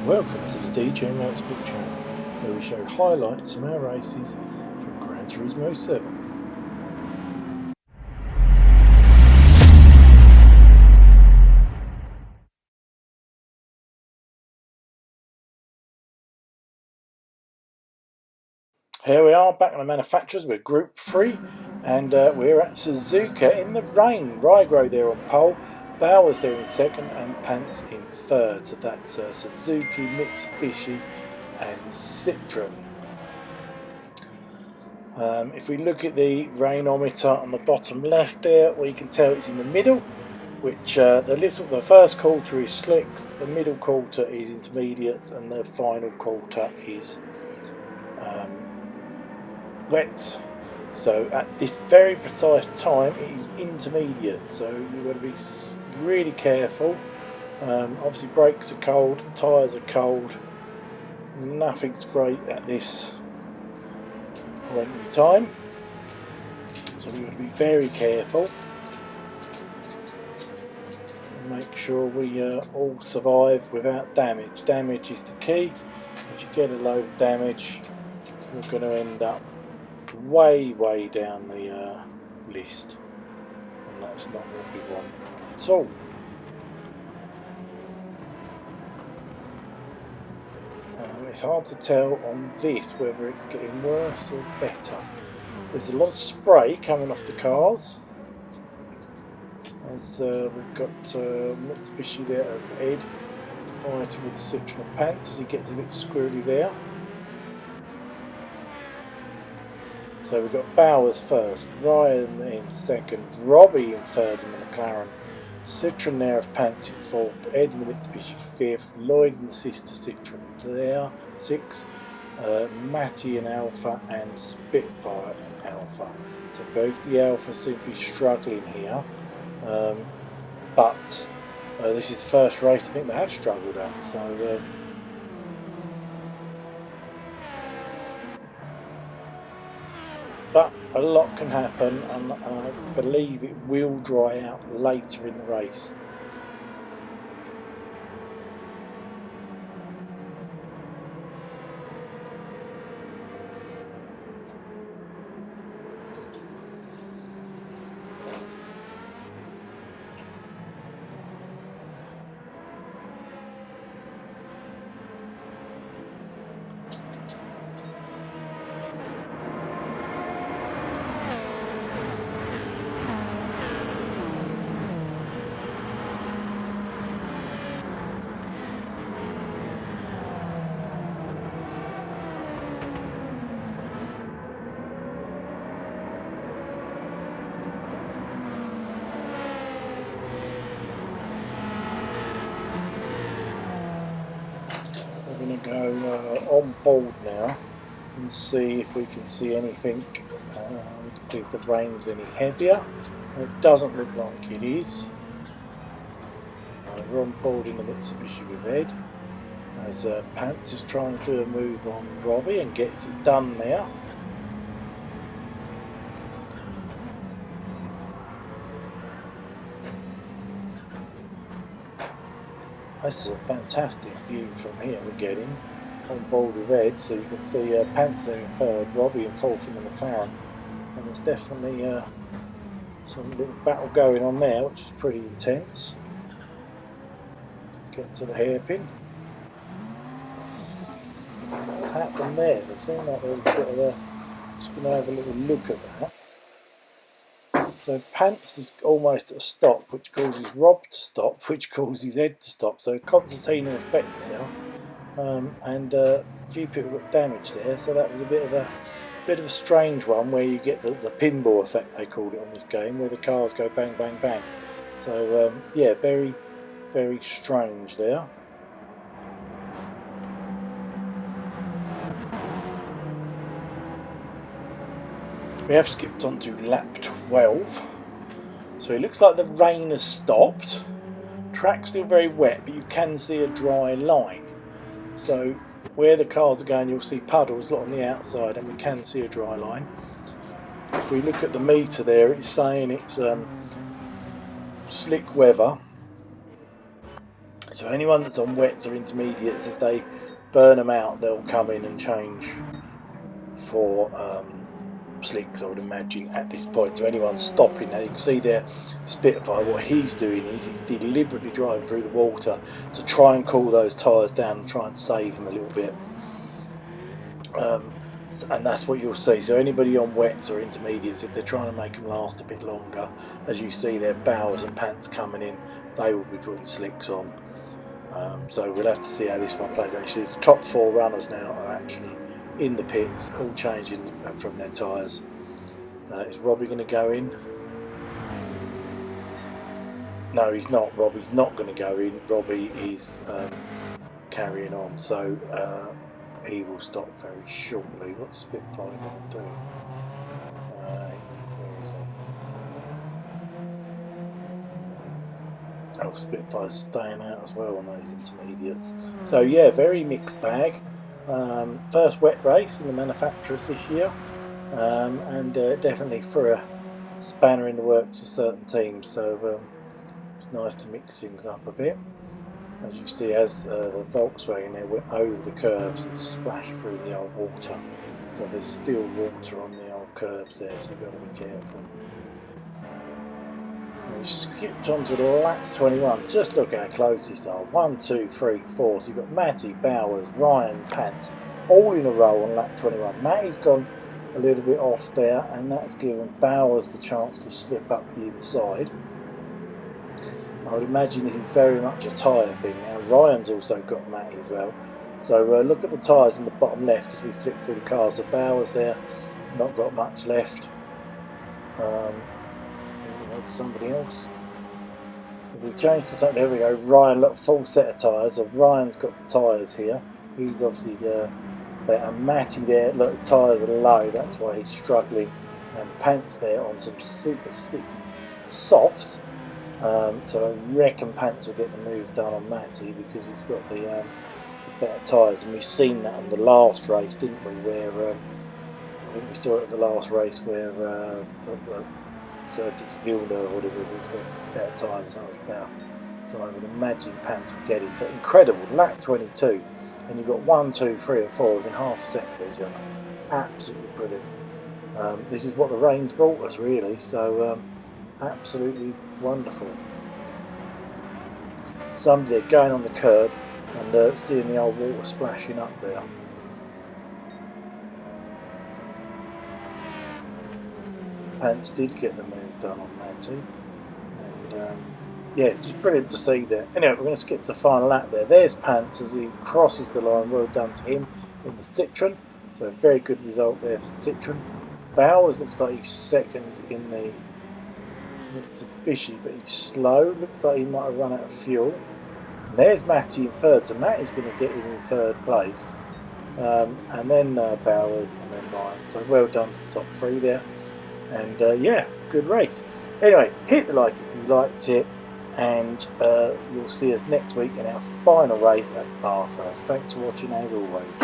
Welcome to the DJ Motorsport channel, where we show highlights from our races from Gran Turismo 7. Here we are back on the manufacturers. We're Group 3 and we're at Suzuka in the rain. Rygro there on pole, Bowers there in second and Pants in third. So that's Suzuki, Mitsubishi and Citroen. If we look at the rainometer on the bottom left there, we can tell it's in the middle, which the first quarter is slicks, the middle quarter is intermediate and the final quarter is wet. So at this very precise time it is intermediate, so you've got to be really careful. Obviously brakes are cold, tyres are cold, nothing's great at this point in time, so we've got to be very careful and make sure we all survive without damage. Damage is the key. If you get a load of damage, you're going to end up way down the list, and that's not what we want at all. It's hard to tell on this whether it's getting worse or better. There's a lot of spray coming off the cars, as we've got Mitsubishi there of Ed fighting with the Citroen Pants as he gets a bit squirrely there. So we've got Bowers first, Ryan in second, Robbie in third in the McLaren, Citroen there of Pants in fourth, Ed in the Mitsubishi fifth, Lloyd in the sister Citroen there, sixth, Matty in Alpha and Spitfire in Alpha. So both the Alpha seem to be struggling here, but this is the first race I think they have struggled at, so but a lot can happen, and I believe it will dry out later in the race. We're going to go on board now and see if we can see anything. We can see if the rain's any heavier. It doesn't look like it is. We're on board in the Mitsubishi with Ed, as Pants is trying to do a move on Robbie and gets it done now. This is a fantastic view from here we're getting on board with Ed, so you can see Pants there in third, Robbie in fourth in the McLaren, and there's definitely some little battle going on there, which is pretty intense. Get to the hairpin. What happened there? It seemed like there was a bit of a... Just going to have a little look at that. So Pants is almost at a stop, which causes Rob to stop, which causes Ed to stop. So concertina effect there, and a few people got damaged there. So that was a bit of a strange one, where you get the pinball effect, they called it on this game, where the cars go bang bang bang. So yeah, very strange there. We have skipped on to lap 12, so it looks like the rain has stopped. Track's still very wet, but you can see a dry line. So where the cars are going, you'll see puddles a lot on the outside, and we can see a dry line. If we look at the meter there, it's saying it's slick weather. So anyone that's on wets or intermediates, if they burn them out, they'll come in and change for slicks, I would imagine, at this point. So anyone stopping, now you can see there Spitfire, what he's doing is he's deliberately driving through the water to try and cool those tyres down and try and save them a little bit. And that's what you'll see. So anybody on wets or intermediates, if they're trying to make them last a bit longer, as you see there, Bowers and Pants coming in, they will be putting slicks on. So we'll have to see how this one plays out. Actually, the top 4 runners now are actually in the pits, all changing from their tyres. Is Robbie going to go in? No, he's not. Robbie's not going to go in. Robbie is carrying on. So he will stop very shortly. What's Spitfire going to do? Where is he? Oh, Spitfire's staying out as well on those intermediates. So yeah, very mixed bag. First wet race in the manufacturers this year, and definitely for a spanner in the works for certain teams. So it's nice to mix things up a bit. As you see, as the Volkswagen there went over the curbs and splashed through the old water. So there's still water on the old curbs there, so you've got to be careful. We skipped on to the lap 21. Just look how close these are. 1, 2, 3, 4. So you've got Matty, Bowers, Ryan, Pant, all in a row on lap 21. Matty's gone a little bit off there, and that's given Bowers the chance to slip up the inside. I would imagine this is very much a tyre thing now. Ryan's also got Matty as well. So look at the tyres in the bottom left as we flip through the cars. So Bowers there, not got much left. Somebody else. If we change to something, there we go. Ryan, look, full set of tyres. So Ryan's got the tyres here. He's obviously there. And Matty there, look, the tyres are low. That's why he's struggling. And Pants there on some super sticky softs. So I reckon Pants will get the move done on Matty because he's got the better tyres. And we've seen that on the last race, didn't we? Where I think we saw it at the last race where Circuits Villeneuve or whatever it was, went better tyres, so much better. So I would imagine Pants will get it. But incredible, lap 22, and you've got 1, 2, 3 and 4 within half a second of each other. Absolutely brilliant. This is what the rain's brought us, really. So absolutely wonderful. Somebody going on the curb and seeing the old water splashing up there. Pants did get the move done on Matty, and yeah, just brilliant to see there. Anyway, we're going to skip to the final lap there. There's Pants as he crosses the line. Well done to him in the Citroen. So a very good result there for Citroen. Bowers looks like he's second in the Mitsubishi, but he's slow. Looks like he might have run out of fuel. And there's Matty in third, so Matty's going to get him in third place. And then Bowers and then Ryan. So well done to the top 3 there. And yeah, good race. Anyway, hit the like if you liked it, and you'll see us next week in our final race at Bathurst. Thanks for watching as always.